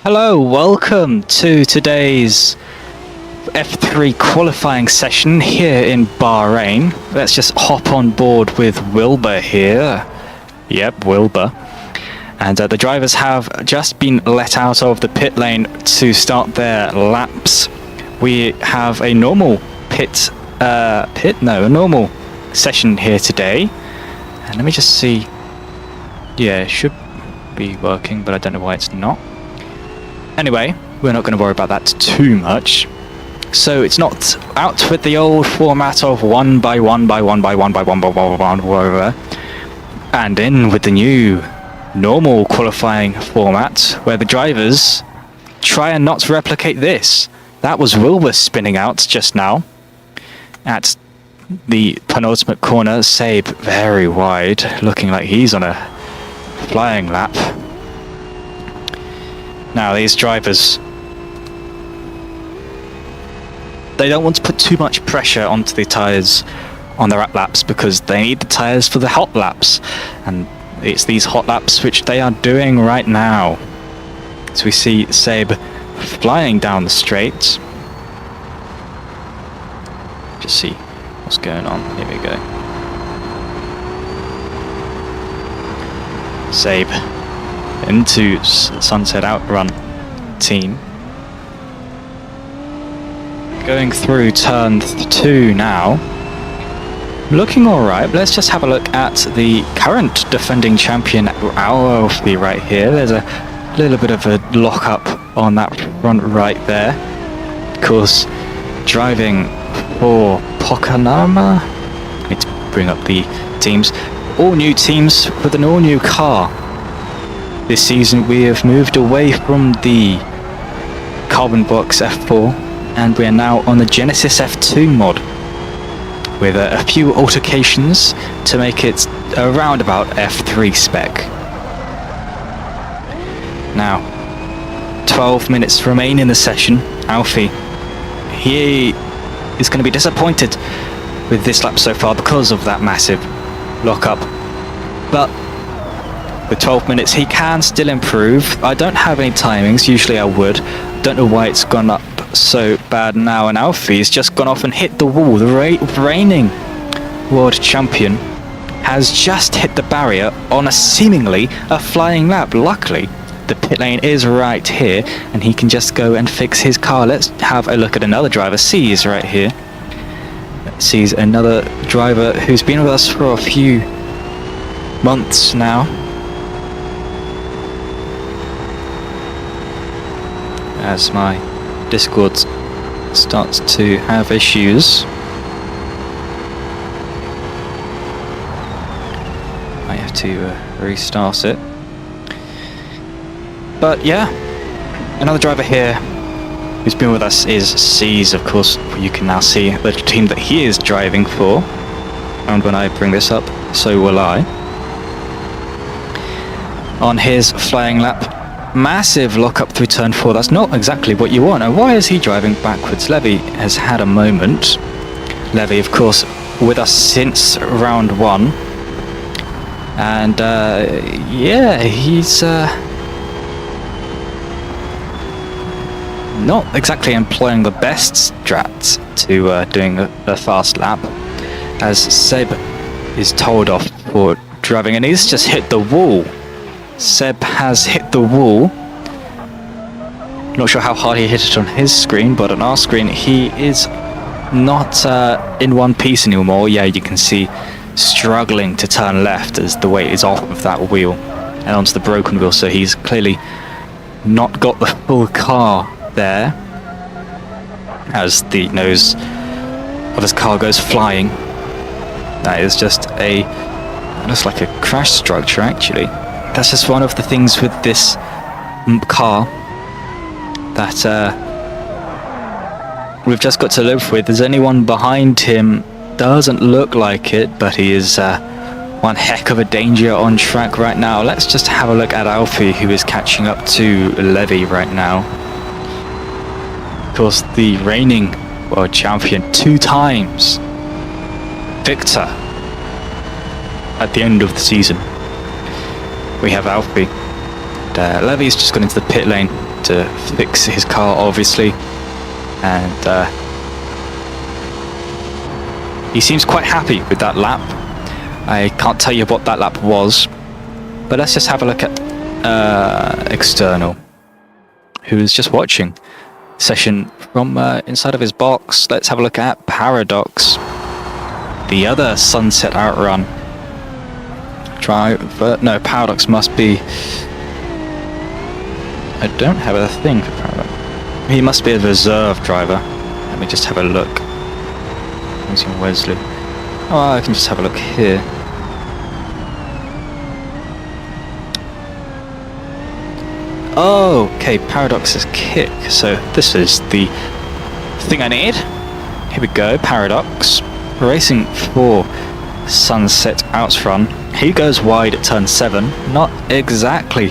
Hello, welcome to today's F3 qualifying session here in Bahrain. Let's just hop on board with Wilbur here. Yep, Wilbur. And the drivers have just been let out of the pit lane to start their laps. We have a normal a normal session here today. And let me just see. Yeah, it should be working, but I don't know why it's not. Anyway, we're not going to worry about that too much. So it's not out with the old format of one by one, whatever, and in with the new normal qualifying format where the drivers try and not replicate this. That was Wilbur spinning out just now at the penultimate corner. Sabe very wide, looking like he's on a flying lap. Now these drivers, they don't want to put too much pressure onto the tyres on their laps because they need the tyres for the hot laps, and it's these hot laps which they are doing right now. So we see Sabe flying down the straight. Just see what's going on. Here we go. Sabe into Sunset Outrun team. Going through turn 2 now. Looking alright. Let's just have a look at the current defending champion, Alfie, right here. There's a little bit of a lock up on that front right there. Of course, driving for Pocanama. Need to bring up the teams. All new teams with an all new car. This season we have moved away from the Carbon Box F4 and we are now on the Genesis F2 mod with a few altercations to make it around about F3 spec. Now, 12 minutes remain in the session. Alfie, he is going to be disappointed with this lap so far because of that massive lockup. But with 12 minutes, he can still improve. I don't have any timings. Usually I would. Don't know why it's gone up so bad now. And Alfie's just gone off and hit the wall. The reigning world champion has just hit the barrier on seemingly a flying lap. Luckily, the pit lane is right here, and he can just go and fix his car. Let's have a look at another driver. C's right here. C's another driver who's been with us for a few months now. As my Discord starts to have issues, I have to restart it. But yeah, another driver here who's been with us is C's. Of course, you can now see the team that he is driving for, and when I bring this up, so will I. On his flying lap, massive lock up through turn 4. That's not exactly what you want. And why is he driving backwards? Levy has had a moment. Levy, of course, with us since round 1. And yeah, he's not exactly employing the best strat to doing a fast lap, as Seb is told off for driving, and he's just hit the wall. Seb has hit the wall. Not sure how hard he hit it on his screen, but on our screen he is not in one piece anymore. Yeah, you can see struggling to turn left as the weight is off of that wheel and onto the broken wheel, so he's clearly not got the full car there as the nose of his car goes flying. That is just looks like a crash structure actually. That's just one of the things with this car that we've just got to live with. Is anyone behind him? Doesn't look like it, but he is one heck of a danger on track right now. Let's just have a look at Alfie, who is catching up to Levy right now. Of course, the reigning world champion 2 times, victor at the end of the season. We have Alfie. Levy's just gone into the pit lane. to fix his car, obviously, and he seems quite happy with that lap. I can't tell you what that lap was, but let's just have a look at External, who is just watching session from inside of his box. Let's have a look at Paradox, the other Sunset Outrun driver. No, Paradox must be... I don't have a thing for Paradox. He must be a reserve driver. Let me just have a look. Using Wesley. Oh, I can just have a look here. Oh, okay, Paradox's kick. So this is the thing I need. Here we go, Paradox. Racing for Sunset Outrun. He goes wide at turn 7. Not exactly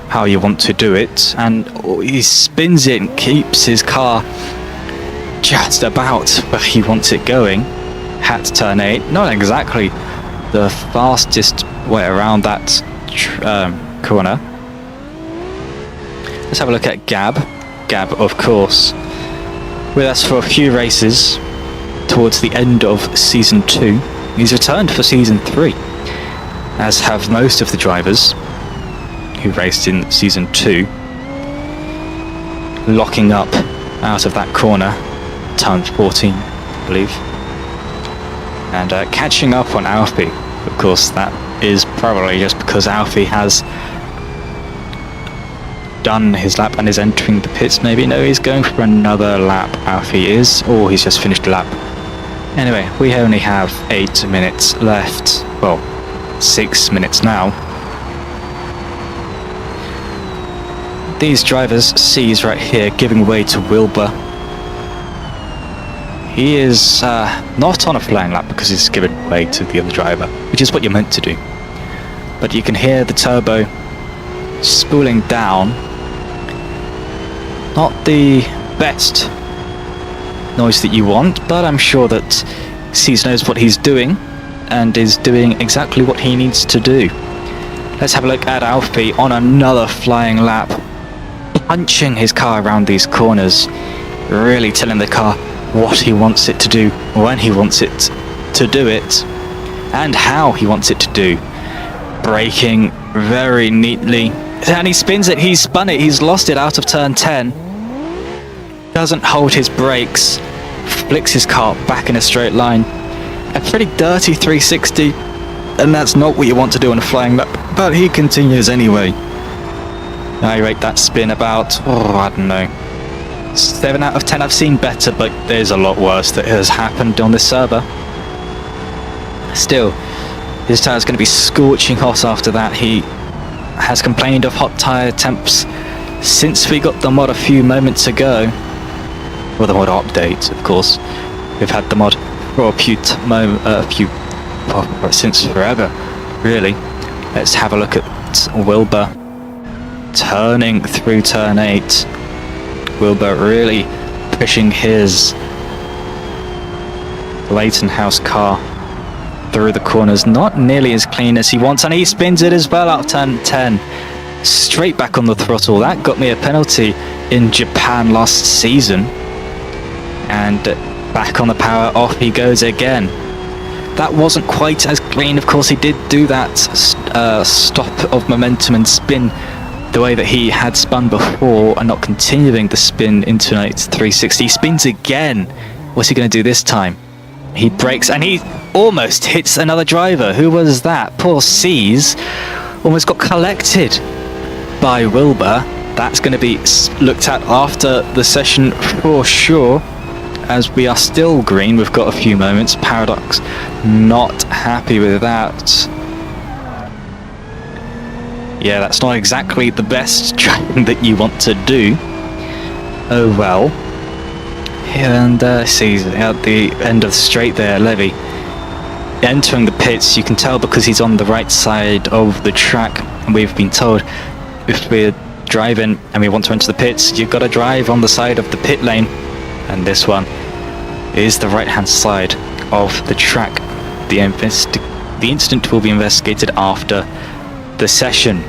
how you want to do it. And he spins it and keeps his car just about where he wants it going. At turn 8. Not exactly the fastest way around that corner. Let's have a look at Gab. Gab, of course, with us for a few races towards the end of Season 2. He's returned for Season 3, as have most of the drivers who raced in Season 2. Locking up out of that corner, turn 14, I believe. And catching up on Alfie. Of course, that is probably just because Alfie has done his lap and is entering the pits. Maybe no, he's going for another lap. Alfie is, or he's just finished a lap. Anyway, we only have 8 minutes left. Well, 6 minutes now. These drivers, C's right here, giving way to Wilbur. He is not on a flying lap because he's given way to the other driver, which is what you're meant to do. But you can hear the turbo spooling down. Not the best noise that you want, but I'm sure that C's knows what he's doing and is doing exactly what he needs to do. Let's have a look at Alfie on another flying lap, punching his car around these corners, really telling the car what he wants it to do, when he wants it to do it, and how he wants it to do. Braking very neatly, and he spins it, he's spun it, he's lost it out of turn 10. Doesn't hold his brakes, flicks his car back in a straight line. A pretty dirty 360, and that's not what you want to do on a flying lap, but he continues anyway. I rate that spin about, I don't know, 7 out of 10. I've seen better, but there's a lot worse that has happened on this server. Still, his tyre's going to be scorching hot after that. He has complained of hot tyre temps since we got the mod a few moments ago. Well, the mod update, of course. We've had the mod for since forever, really. Let's have a look at Wilbur turning through turn 8. Wilbur really pushing his Leighton House car through the corners, not nearly as clean as he wants, and he spins it as well out of turn 10. Straight back on the throttle. That got me a penalty in Japan last season. And back on the power, off he goes again. That wasn't quite as clean. Of course, he did do that stop of momentum and spin the way that he had spun before, and not continuing the spin into a 360. He spins again. What's he going to do this time? He brakes and he almost hits another driver. Who was that? Poor C's almost got collected by Wilbur. That's going to be looked at after the session for sure, as we are still green. We've got a few moments. Paradox not happy with that. Yeah, that's not exactly the best driving that you want to do. Oh well. And see, at the end of the straight there, Levy entering the pits. You can tell because he's on the right side of the track, and we've been told if we're driving and we want to enter the pits, you've got to drive on the side of the pit lane, and this one is the right hand side of the track. The incident will be investigated after the session.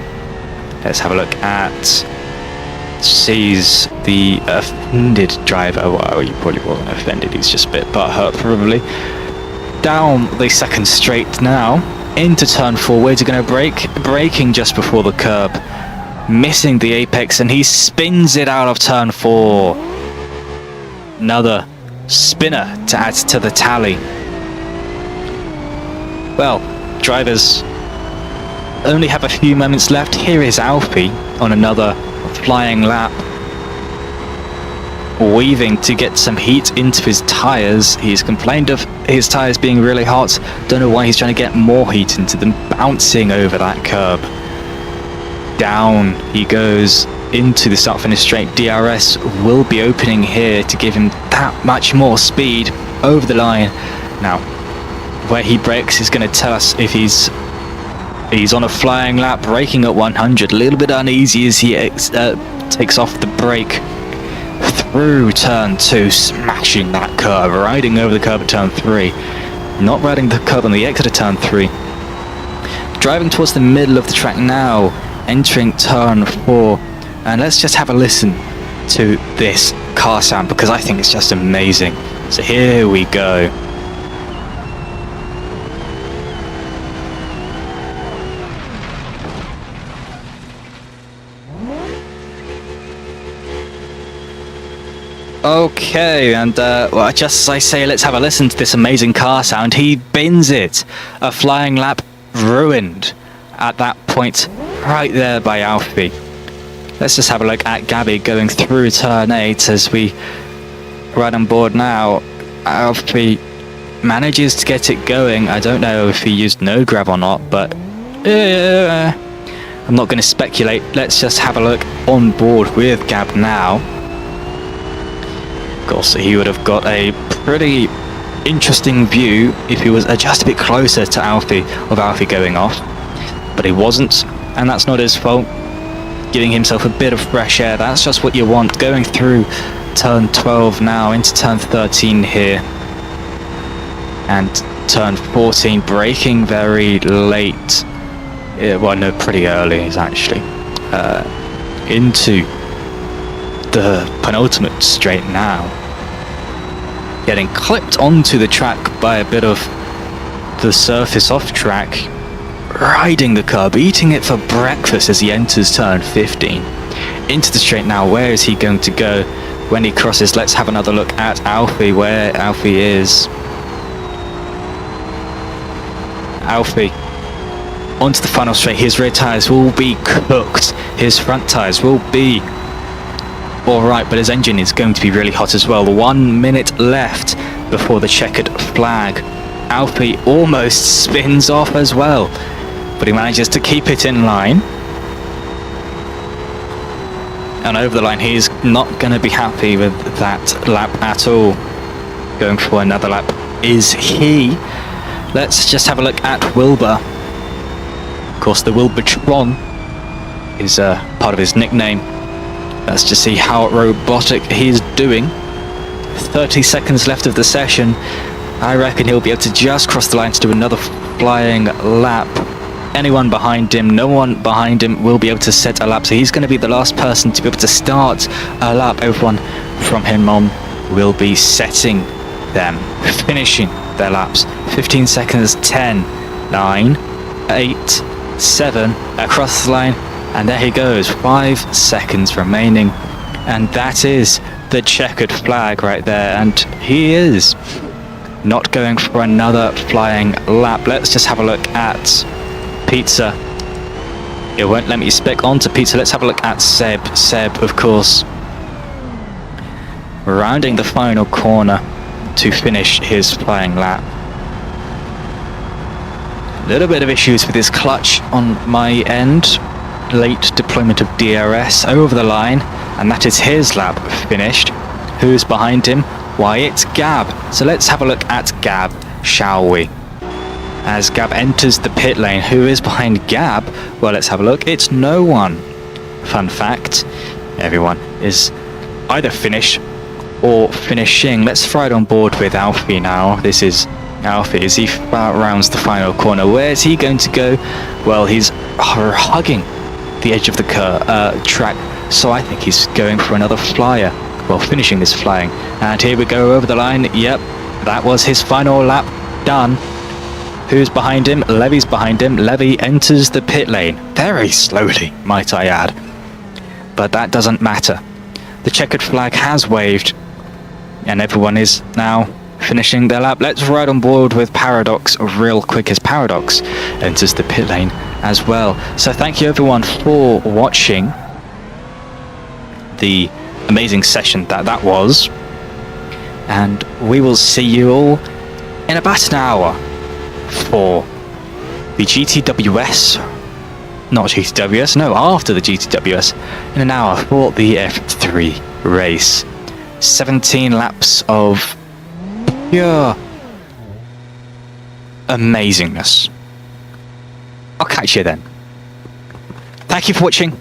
Let's have a look at sees the offended driver. Well, he probably wasn't offended, he's just a bit butthurt probably. Down the second straight now, into turn 4. Where's he going to brake? Braking just before the curb, missing the apex, and he spins it out of turn 4. Another spinner to add to the tally. Well, drivers only have a few moments left. Here is Alfie on another flying lap, weaving to get some heat into his tyres. He's complained of his tyres being really hot. Don't know why he's trying to get more heat into them, bouncing over that curb. Down he goes into the start finish straight. DRS will be opening here to give him that much more speed over the line. Now, where he brakes is going to tell us if he's on a flying lap, braking at 100. A little bit uneasy as he takes off the brake through turn 2, smashing that curve, riding over the curb at turn 3. Not riding the curb on the exit of turn 3. Driving towards the middle of the track now, entering turn 4. And let's just have a listen to this car sound, because I think it's just amazing. So here we go. Okay, and well, just as I say, let's have a listen to this amazing car sound. He bins it. A flying lap ruined at that point, right there by Alfie. Let's just have a look at Gabby going through turn 8 as we ride on board now. Alfie manages to get it going. I don't know if he used no grab or not, but I'm not going to speculate. Let's just have a look on board with Gab now. Of course, he would have got a pretty interesting view if he was just a bit closer to Alfie, of Alfie going off, but he wasn't, and that's not his fault. Giving himself a bit of fresh air, that's just what you want. Going through turn 12 now, into turn 13 here, and turn 14, braking very late, well no, pretty early actually, into the penultimate straight now. Getting clipped onto the track by a bit of the surface off track, riding the curb, eating it for breakfast as he enters turn 15. Into the straight now. Where is he going to go when he crosses? Let's have another look at Alfie, where Alfie is. Alfie onto the final straight. His rear tyres will be cooked. His front tyres will be alright, but his engine is going to be really hot as well. 1 minute left before the checkered flag. Alfie almost spins off as well, but he manages to keep it in line. And over the line, he's not going to be happy with that lap at all. Going for another lap is he. Let's just have a look at Wilbur. Of course, the Wilburtron is part of his nickname. Let's just see how robotic he's doing. 30 seconds left of the session. I reckon he'll be able to just cross the line to do another flying lap. Anyone behind him, no one behind him will be able to set a lap, so he's going to be the last person to be able to start a lap. Everyone from him on will be setting them, finishing their laps. 15 seconds, 10, 9, 8, 7, across the line, and there he goes. 5 seconds remaining, and that is the checkered flag right there, and he is not going for another flying lap. Let's just have a look at Pizza. It won't let me spec onto Pizza. Let's have a look at Seb. Seb, of course, rounding the final corner to finish his flying lap. A little bit of issues with his clutch on my end. Late deployment of DRS over the line, and that is his lap finished. Who's behind him? Why, it's Gab. So let's have a look at Gab, shall we? As Gab enters the pit lane, who is behind Gab? Well, let's have a look. It's no one. Fun fact, everyone is either finished or finishing. Let's ride on board with Alfie now. This is Alfie as he rounds the final corner. Where's he going to go? Well, he's hugging the edge of the track So I think he's going for another flyer. Well, finishing this flying. And here we go over the line. Yep, that was his final lap done. Who's behind him? Levy's behind him. Levy enters the pit lane. Very slowly, might I add. But that doesn't matter. The checkered flag has waved. And everyone is now finishing their lap. Let's ride on board with Paradox real quick, as Paradox enters the pit lane as well. So thank you everyone for watching the amazing session that was. And we will see you all in about an hour for the GTWS. Not GTWS, no, after the GTWS. In an hour for the F3 race. 17 laps of pure amazingness. I'll catch you then. Thank you for watching.